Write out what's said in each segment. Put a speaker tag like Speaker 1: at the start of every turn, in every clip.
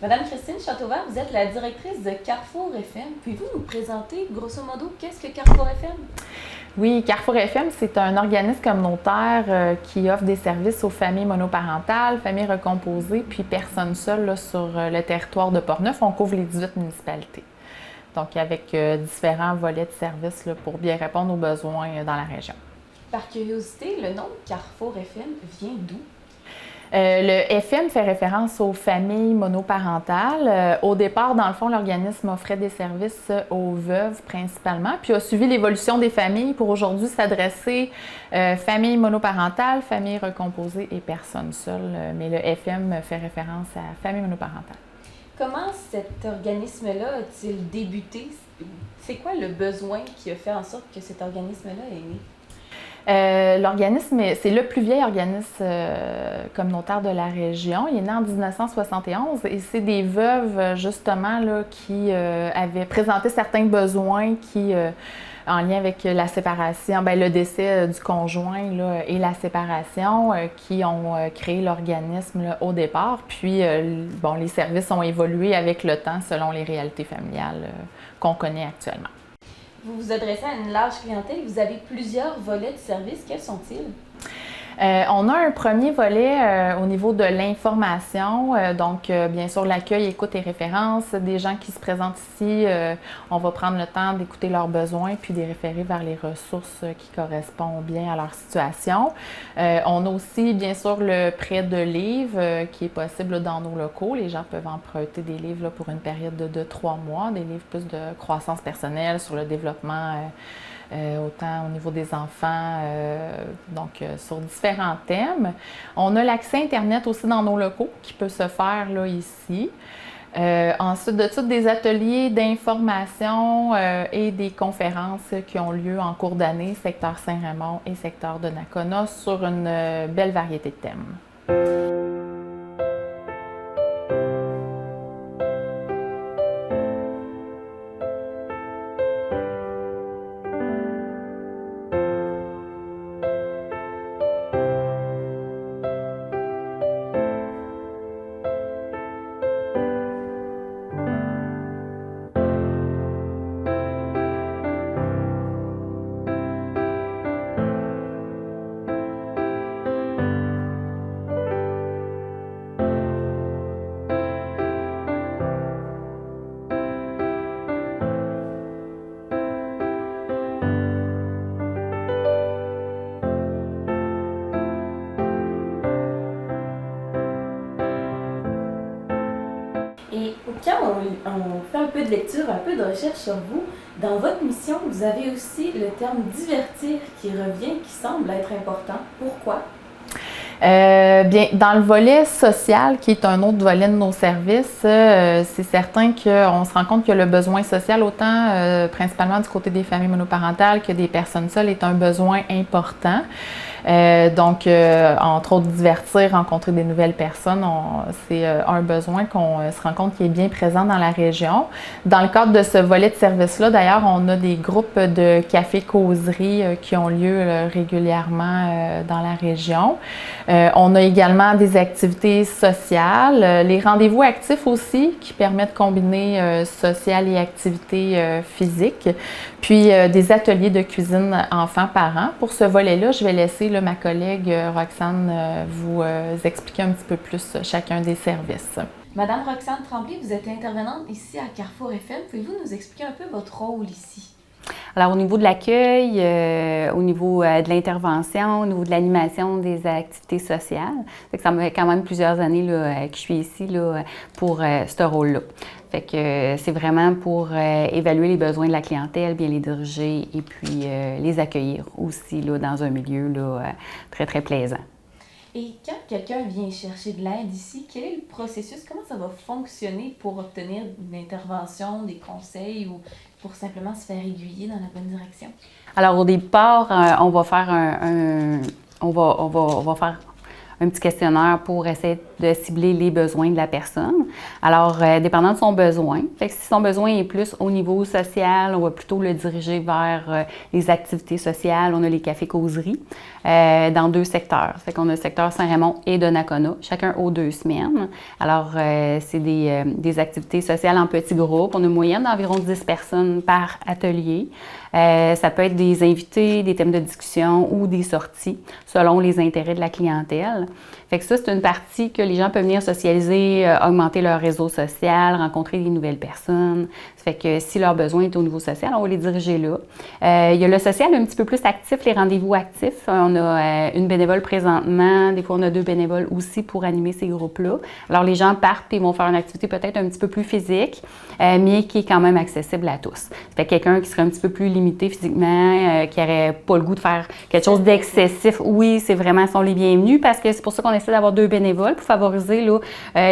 Speaker 1: Madame Christine Châteauvert, vous êtes la directrice de Carrefour FM. Pouvez-vous nous présenter, grosso modo, qu'est-ce que Carrefour FM?
Speaker 2: Oui, Carrefour FM, c'est un organisme communautaire qui offre des services aux familles monoparentales, familles recomposées, puis personnes seules là, sur le territoire de Portneuf. On couvre les 18 municipalités. Donc, avec différents volets de services là, pour bien répondre aux besoins dans la région.
Speaker 1: Par curiosité, le nom de Carrefour FM vient d'où?
Speaker 2: Le FM fait référence aux familles monoparentales. Au départ, dans le fond, l'organisme offrait des services aux veuves principalement, puis a suivi l'évolution des familles pour aujourd'hui s'adresser familles monoparentales, familles recomposées et personnes seules. Mais le FM fait référence à familles monoparentales.
Speaker 1: Comment cet organisme-là a-t-il débuté? C'est quoi le besoin qui a fait en sorte que cet organisme-là est né?
Speaker 2: L'organisme, c'est le plus vieil organisme communautaire de la région. Il est né en 1971 et c'est des veuves, justement, là, qui avaient présenté certains besoins qui, en lien avec la séparation, le décès du conjoint là, et la séparation, qui ont créé l'organisme là, au départ. Puis, les services ont évolué avec le temps selon les réalités familiales qu'on connaît actuellement.
Speaker 1: Vous vous adressez à une large clientèle, vous avez plusieurs volets de services. Quels sont-ils?
Speaker 2: On a un premier volet au niveau de l'information, bien sûr l'accueil, écoute et référence. Des gens qui se présentent ici, on va prendre le temps d'écouter leurs besoins puis de les référer vers les ressources qui correspondent bien à leur situation. On a aussi bien sûr le prêt de livres qui est possible là, dans nos locaux. Les gens peuvent emprunter des livres là, pour une période de 3 mois, des livres plus de croissance personnelle sur le développement autant au niveau des enfants, sur différents thèmes. On a l'accès Internet aussi dans nos locaux qui peut se faire là, ici. Ensuite de ça, des ateliers d'information et des conférences qui ont lieu en cours d'année, secteur Saint-Raymond et secteur de Nakona, sur une belle variété de thèmes.
Speaker 1: Et quand on fait un peu de lecture, un peu de recherche sur vous, dans votre mission, vous avez aussi le terme « divertir » qui revient, qui semble être important. Pourquoi?
Speaker 2: Dans le volet social, qui est un autre volet de nos services, c'est certain qu'on se rend compte que le besoin social, autant principalement du côté des familles monoparentales que des personnes seules, est un besoin important. Entre autres, divertir, rencontrer des nouvelles personnes, c'est un besoin qu'on se rend compte qui est bien présent dans la région. Dans le cadre de ce volet de service-là, d'ailleurs, on a des groupes de café-causeries qui ont lieu régulièrement dans la région. On a également des activités sociales, les rendez-vous actifs aussi qui permettent de combiner social et activité physique, puis des ateliers de cuisine enfants-parents. Pour ce volet-là, je vais laisser là, ma collègue Roxane vous expliquer un petit peu plus chacun des services.
Speaker 1: Madame Roxane Tremblay, vous êtes intervenante ici à Carrefour FM. Pouvez-vous nous expliquer un peu votre rôle ici?
Speaker 3: Alors, au niveau de l'accueil, au niveau de l'intervention, au niveau de l'animation des activités sociales, ça me fait quand même plusieurs années là, que je suis ici là, pour ce rôle-là. Fait que c'est vraiment pour évaluer les besoins de la clientèle, bien les diriger et puis les accueillir aussi là, dans un milieu là, très, très plaisant.
Speaker 1: Et quand quelqu'un vient chercher de l'aide ici, quel est le processus? Comment ça va fonctionner pour obtenir une intervention, des conseils ou pour simplement se faire aiguiller dans la bonne direction? Alors,
Speaker 3: au départ, on va faire un petit questionnaire pour essayer de cibler les besoins de la personne. Alors, dépendant de son besoin, fait que si son besoin est plus au niveau social, on va plutôt le diriger vers les activités sociales. On a les cafés-causeries dans 2 secteurs. Fait qu'on a le secteur Saint-Raymond et Donnacona, chacun aux 2 semaines. Alors, c'est des activités sociales en petits groupes. On a une moyenne d'environ 10 personnes par atelier. Ça peut être des invités, des thèmes de discussion ou des sorties selon les intérêts de la clientèle. Fait que ça, c'est une partie que les gens peuvent venir socialiser, augmenter leur réseau social, rencontrer des nouvelles personnes. Ça fait que si leur besoin est au niveau social, on va les diriger là. Il y a le social un petit peu plus actif, les rendez-vous actifs. On a une bénévole présentement, des fois on a 2 bénévoles aussi pour animer ces groupes-là. Alors les gens partent et vont faire une activité peut-être un petit peu plus physique, mais qui est quand même accessible à tous. Ça fait que quelqu'un qui serait un petit peu plus limité physiquement, qui n'aurait pas le goût de faire quelque chose d'excessif, oui, c'est vraiment, sont les bienvenus parce que c'est pour ça qu'on essaie d'avoir 2 bénévoles pour favoriser là,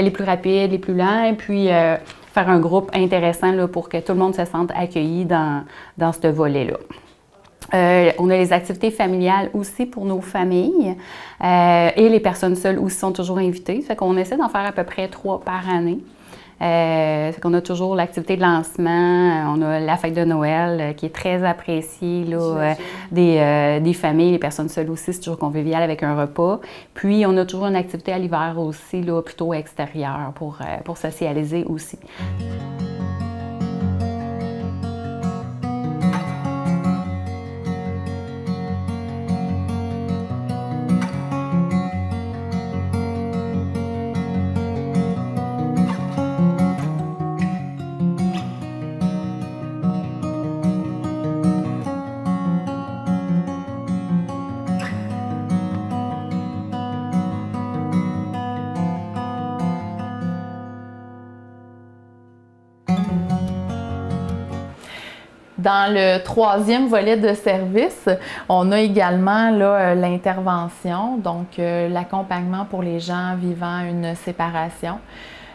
Speaker 3: les plus rapides, les plus lents, et puis faire un groupe intéressant là, pour que tout le monde se sente accueilli dans ce volet-là. On a les activités familiales aussi pour nos familles et les personnes seules aussi sont toujours invitées. Ça fait qu'on essaie d'en faire à peu près 3 par année. Fait qu'on a toujours l'activité de lancement, on a la fête de Noël qui est très appréciée là, des familles, les personnes seules aussi, c'est toujours convivial avec un repas. Puis on a toujours une activité à l'hiver aussi, là, plutôt extérieure pour socialiser aussi.
Speaker 2: Dans le 3e volet de service, on a également l'intervention, donc l'accompagnement pour les gens vivant une séparation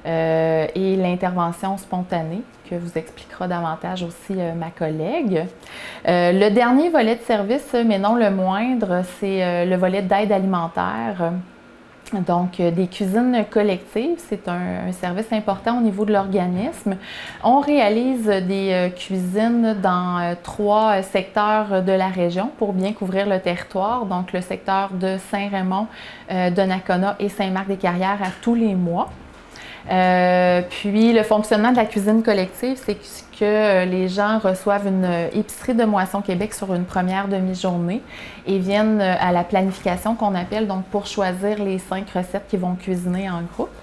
Speaker 2: et l'intervention spontanée, que vous expliquera davantage aussi ma collègue. Le dernier volet de service, mais non le moindre, c'est le volet d'aide alimentaire. Donc, des cuisines collectives, c'est un service important au niveau de l'organisme. On réalise des cuisines dans 3 secteurs de la région pour bien couvrir le territoire. Donc, le secteur de Saint-Raymond, Donnacona et Saint-Marc-des-Carrières à tous les mois. Puis, le fonctionnement de la cuisine collective, c'est que les gens reçoivent une épicerie de Moisson Québec sur une première demi-journée et viennent à la planification qu'on appelle, donc pour choisir les 5 recettes qu'ils vont cuisiner en groupe.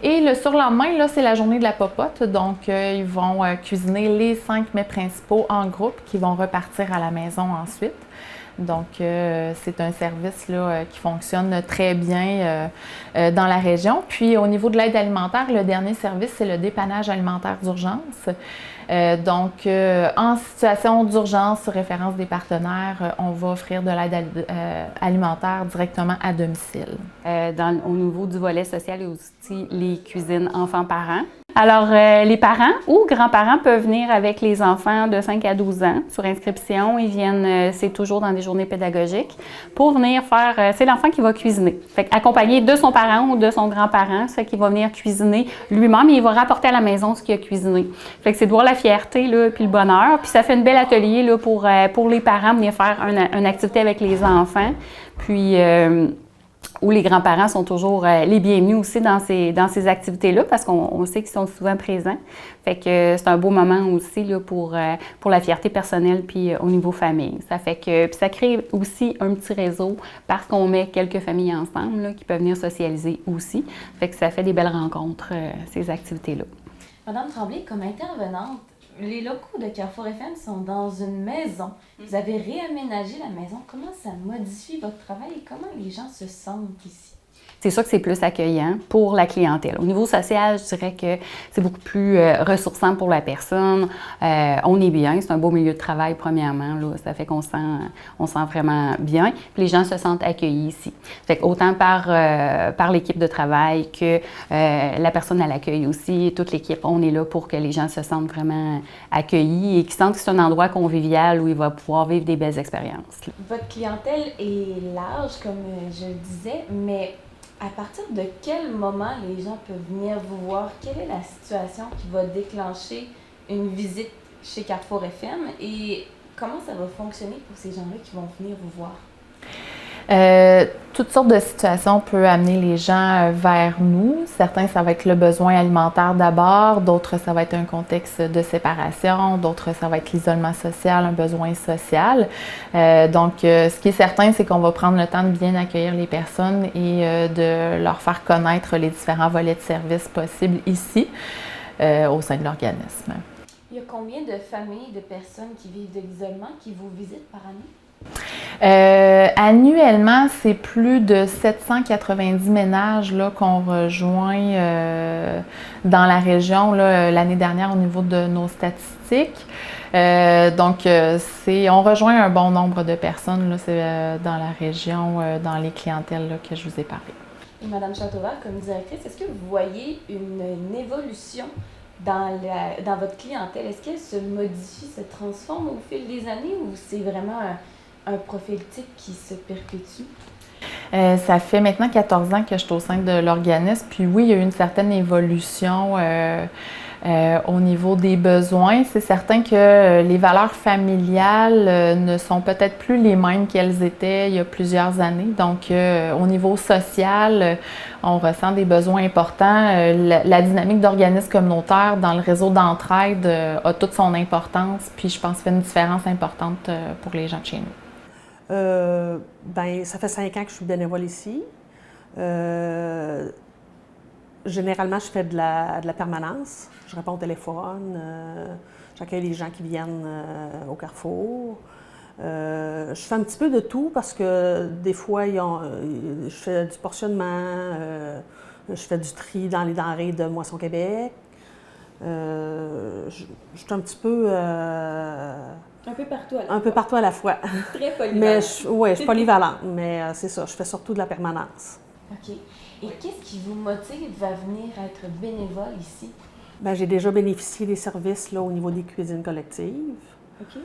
Speaker 2: Et le surlendemain, là, c'est la journée de la popote, donc ils vont cuisiner les 5 mets principaux en groupe qui vont repartir à la maison ensuite. Donc, c'est un service là, qui fonctionne très bien dans la région. Puis, au niveau de l'aide alimentaire, le dernier service, c'est le dépannage alimentaire d'urgence. Donc, en situation d'urgence, référence des partenaires, on va offrir de l'aide alimentaire directement à domicile.
Speaker 3: Au niveau du volet social, il y a aussi les cuisines enfants-parents. Alors, les parents ou grands-parents peuvent venir avec les enfants de 5 à 12 ans sur inscription. Ils viennent, c'est toujours dans des journées pédagogiques, pour venir faire, c'est l'enfant qui va cuisiner. Fait accompagné de son parent ou de son grand-parent, c'est qu'il va venir cuisiner lui-même et il va rapporter à la maison ce qu'il a cuisiné. Fait que c'est de voir la fierté, là, puis le bonheur. Puis ça fait un bel atelier là, pour les parents venir faire une activité avec les enfants. Puis, où les grands-parents sont toujours les bienvenus aussi dans ces activités-là parce qu'on sait qu'ils sont souvent présents. Fait que c'est un beau moment aussi là, pour la fierté personnelle puis au niveau famille. Ça fait que puis ça crée aussi un petit réseau parce qu'on met quelques familles ensemble là, qui peuvent venir socialiser aussi. Fait que ça fait des belles rencontres, ces activités-là.
Speaker 1: Madame Tremblay, comme intervenante, les locaux de Carrefour FM sont dans une maison. Vous avez réaménagé la maison. Comment ça modifie votre travail et comment les gens se sentent ici?
Speaker 3: C'est sûr que c'est plus accueillant pour la clientèle. Au niveau social, je dirais que c'est beaucoup plus ressourçant pour la personne. On est bien, c'est un beau milieu de travail premièrement. Là, ça fait qu'on sent vraiment bien. Puis les gens se sentent accueillis ici. Fait autant par l'équipe de travail que la personne à l'accueil aussi, toute l'équipe, on est là pour que les gens se sentent vraiment accueillis et qu'ils sentent que c'est un endroit convivial où ils vont pouvoir vivre des belles expériences.
Speaker 1: Votre clientèle est large, comme je le disais, mais À partir de quel moment les gens peuvent venir vous voir? Quelle est la situation qui va déclencher une visite chez Carrefour FM et comment ça va fonctionner pour ces gens-là qui vont venir vous voir?
Speaker 2: Toutes sortes de situations peuvent amener les gens vers nous. Certains, ça va être le besoin alimentaire d'abord, d'autres, ça va être un contexte de séparation, d'autres, ça va être l'isolement social, un besoin social. Ce qui est certain, c'est qu'on va prendre le temps de bien accueillir les personnes et de leur faire connaître les différents volets de services possibles ici, au sein de l'organisme.
Speaker 1: Il y a combien de familles, de personnes qui vivent de l'isolement qui vous visitent par année?
Speaker 2: Annuellement, c'est plus de 790 ménages là, qu'on rejoint dans la région l'année dernière au niveau de nos statistiques. On rejoint un bon nombre de personnes là, dans la région, dans les clientèles là, que je vous ai parlé.
Speaker 1: Et Mme Châteauvert, comme directrice, est-ce que vous voyez une évolution dans votre clientèle? Est-ce qu'elle se modifie, se transforme au fil des années ou c'est vraiment un profil type qui se perpétue?
Speaker 2: Ça fait maintenant 14 ans que je suis au sein de l'organisme. Puis oui, il y a eu une certaine évolution au niveau des besoins. C'est certain que les valeurs familiales ne sont peut-être plus les mêmes qu'elles étaient il y a plusieurs années. Donc, au niveau social, on ressent des besoins importants. La dynamique d'organismes communautaires dans le réseau d'entraide a toute son importance. Puis je pense que fait une différence importante pour les gens de chez nous.
Speaker 4: Ça fait 5 ans que je suis bénévole ici. Généralement, je fais de la permanence. Je réponds au téléphone. J'accueille les gens qui viennent au Carrefour. Je fais un petit peu de tout parce que des fois, je fais du portionnement, je fais du tri dans les denrées de Moisson Québec. Je suis un petit peu...
Speaker 1: un peu partout à la fois.
Speaker 4: Un peu partout à la fois.
Speaker 1: Très polyvalente.
Speaker 4: Mais je suis polyvalente, mais c'est ça, je fais surtout de la permanence.
Speaker 1: OK. Et qu'est-ce qui vous motive à venir être bénévole ici?
Speaker 4: Bien, j'ai déjà bénéficié des services là, au niveau des cuisines collectives.
Speaker 1: OK.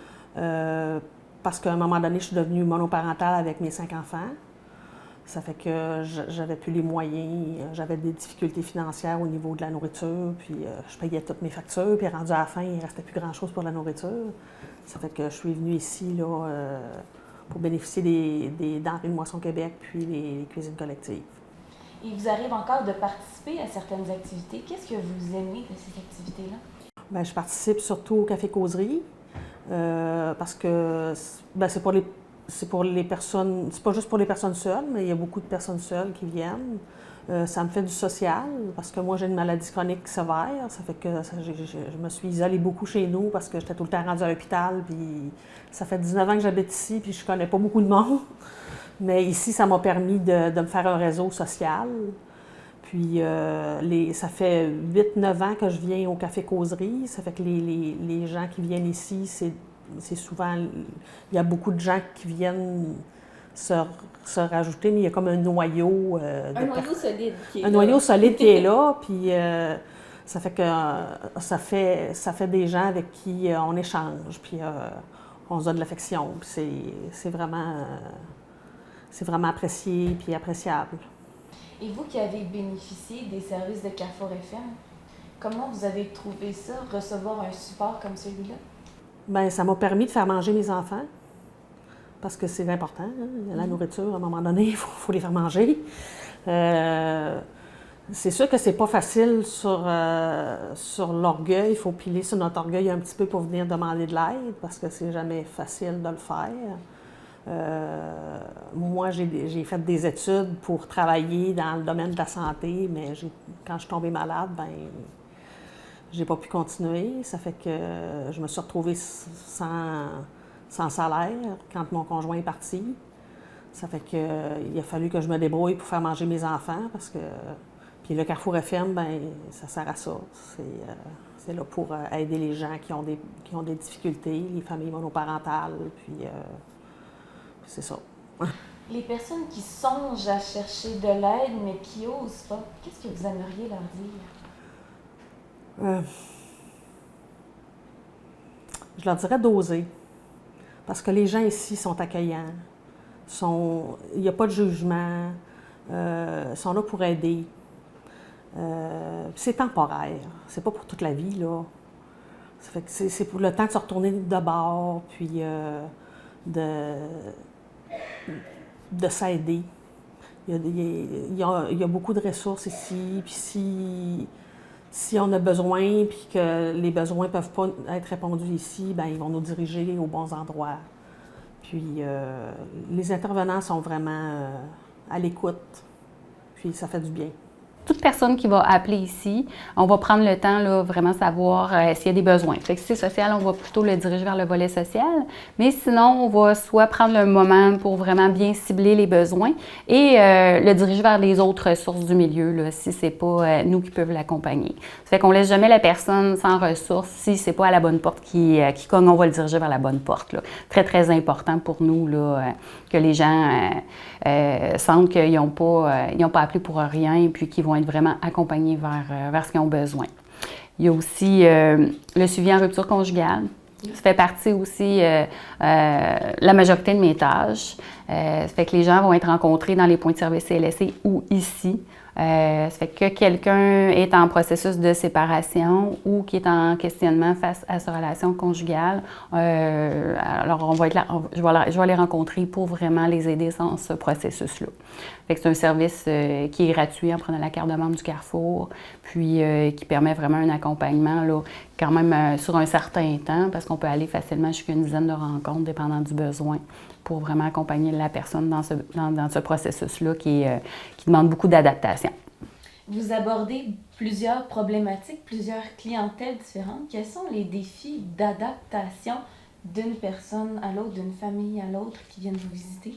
Speaker 4: Parce qu'à un moment donné, je suis devenue monoparentale avec mes 5 enfants. Ça fait que j'avais plus les moyens, j'avais des difficultés financières au niveau de la nourriture, puis je payais toutes mes factures, puis rendu à la fin, il ne restait plus grand-chose pour la nourriture. Ça fait que je suis venue ici là, pour bénéficier des denrées de Moisson Québec, puis les cuisines collectives.
Speaker 1: Il vous arrive encore de participer à certaines activités. Qu'est-ce que vous aimez de ces activités-là? Bien,
Speaker 4: je participe surtout au Café Causerie, parce que c'est pour les personnes, c'est pas juste pour les personnes seules, mais il y a beaucoup de personnes seules qui viennent. Ça me fait du social, parce que moi, j'ai une maladie chronique sévère. Ça fait que je me suis isolée beaucoup chez nous parce que j'étais tout le temps rendue à l'hôpital. Puis ça fait 19 ans que j'habite ici, puis je connais pas beaucoup de monde. Mais ici, ça m'a permis de me faire un réseau social. Puis ça fait 8-9 ans que je viens au Café Causerie. Ça fait que les gens qui viennent ici, c'est souvent... Il y a beaucoup de gens qui viennent se rajouter, mais il y a comme un noyau...
Speaker 1: un noyau solide qui est
Speaker 4: là. Un noyau solide qui est là, puis ça fait que ça fait des gens avec qui on échange, puis on se donne de l'affection. Puis c'est vraiment apprécié puis appréciable.
Speaker 1: Et vous qui avez bénéficié des services de Carrefour FM, comment vous avez trouvé ça, recevoir un support comme celui-là? Bien,
Speaker 4: ça m'a permis de faire manger mes enfants, parce que c'est important. Hein? La nourriture, à un moment donné, il faut les faire manger. C'est sûr que c'est pas facile sur l'orgueil. Il faut piler sur notre orgueil un petit peu pour venir demander de l'aide, parce que c'est jamais facile de le faire. Moi, j'ai fait des études pour travailler dans le domaine de la santé, mais quand je suis tombée malade, j'ai pas pu continuer. Ça fait que je me suis retrouvée sans salaire quand mon conjoint est parti. Ça fait qu'il a fallu que je me débrouille pour faire manger mes enfants, parce que... Puis le Carrefour FM, ça sert à ça. C'est là pour aider les gens qui ont des difficultés, les familles monoparentales, puis c'est ça.
Speaker 1: Les personnes qui songent à chercher de l'aide, mais qui n'osent pas, qu'est-ce que vous aimeriez leur dire?
Speaker 4: Je leur dirais d'oser. Parce que les gens ici sont accueillants. Il n'y a pas de jugement. sont là pour aider. C'est temporaire, c'est pas pour toute la vie, là. Ça fait que c'est pour le temps de se retourner de bord, puis de s'aider. Il y a beaucoup de ressources ici, puis si on a besoin, puis que les besoins ne peuvent pas être répondus ici, bien, ils vont nous diriger aux bons endroits. Puis les intervenants sont vraiment à l'écoute, puis ça fait du bien.
Speaker 3: Toute personne qui va appeler ici, on va prendre le temps, là, vraiment savoir s'il y a des besoins. Fait que si c'est social, on va plutôt le diriger vers le volet social. Mais sinon, on va soit prendre le moment pour vraiment bien cibler les besoins et le diriger vers les autres ressources du milieu, là, si c'est pas nous qui peuvent l'accompagner. Ça fait qu'on laisse jamais la personne sans ressources. Si c'est pas à la bonne porte qui cogne, on va le diriger vers la bonne porte, là. Très, très important pour nous, là, que les gens sentent qu'ils n'ont pas appelé pour rien puis qu'ils vont être vraiment accompagnés vers ce qu'ils ont besoin. Il y a aussi le suivi en rupture conjugale. Ça fait partie aussi la majorité de mes tâches. Ça fait que les gens vont être rencontrés dans les points de service CLSC ou ici. Ça fait que quelqu'un est en processus de séparation ou qui est en questionnement face à sa relation conjugale, alors on va être là, je vais les rencontrer pour vraiment les aider dans ce processus-là. Fait que c'est un service qui est gratuit en prenant la carte de membre du Carrefour, puis qui permet vraiment un accompagnement là, quand même sur un certain temps, parce qu'on peut aller facilement jusqu'à une dizaine de rencontres, dépendant du besoin, pour vraiment accompagner la personne dans ce processus-là qui demande beaucoup d'adaptation.
Speaker 1: Vous abordez plusieurs problématiques, plusieurs clientèles différentes. Quels sont les défis d'adaptation d'une personne à l'autre, d'une famille à l'autre qui viennent vous visiter?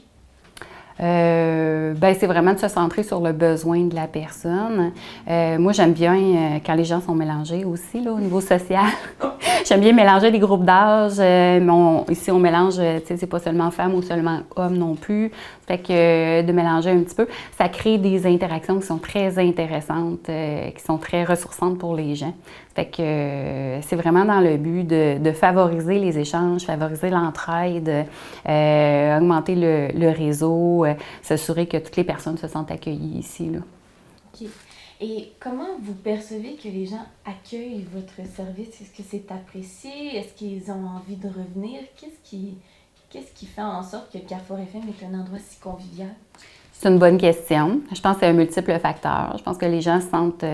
Speaker 3: C'est vraiment de se centrer sur le besoin de la personne. Moi, j'aime bien quand les gens sont mélangés aussi, là, au niveau social. J'aime bien mélanger les groupes d'âge. Ici, on mélange, c'est pas seulement femmes ou seulement hommes non plus. Fait que de mélanger un petit peu, ça crée des interactions qui sont très intéressantes, qui sont très ressourçantes pour les gens. Fait que c'est vraiment dans le but de favoriser les échanges, favoriser l'entraide, augmenter le réseau, s'assurer que toutes les personnes se sentent accueillies ici, là.
Speaker 1: OK. Et comment vous percevez que les gens accueillent votre service? Est-ce que c'est apprécié? Est-ce qu'ils ont envie de revenir? Qu'est-ce qui fait en sorte que Carrefour FM est un endroit si convivial?
Speaker 3: C'est une bonne question. Je pense que c'est un multiple facteur. Je pense que les gens sentent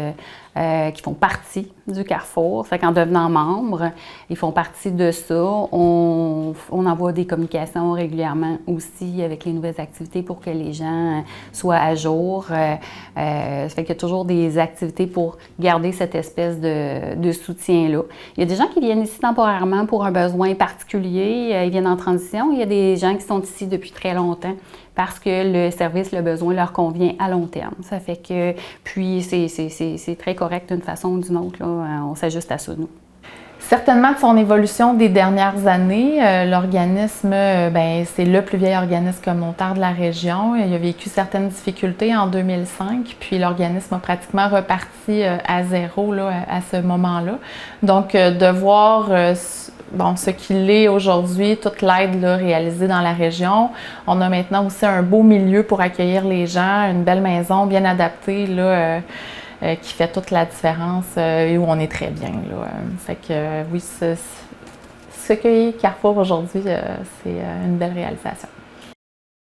Speaker 3: qu'ils font partie du Carrefour. Fait qu'en devenant membre, ils font partie de ça. On envoie des communications régulièrement aussi avec les nouvelles activités pour que les gens soient à jour. Ça fait qu'il y a toujours des activités pour garder cette espèce de soutien-là. Il y a des gens qui viennent ici temporairement pour un besoin particulier. Ils viennent en transition. Il y a des gens qui sont ici depuis très longtemps parce que le service, le besoin leur convient à long terme. Ça fait que, puis c'est très correct d'une façon ou d'une autre, là. On s'ajuste à ça, nous.
Speaker 2: Certainement de son évolution des dernières années, l'organisme, c'est le plus vieil organisme communautaire de la région. Il a vécu certaines difficultés en 2005, puis l'organisme a pratiquement reparti à zéro là, à ce moment-là. Donc, de voir ce qu'il est aujourd'hui, toute l'aide là, réalisée dans la région. On a maintenant aussi un beau milieu pour accueillir les gens, une belle maison bien adaptée là, qui fait toute la différence et où on est très bien. Là. Fait que oui, ce qu'est Carrefour aujourd'hui, c'est une belle réalisation.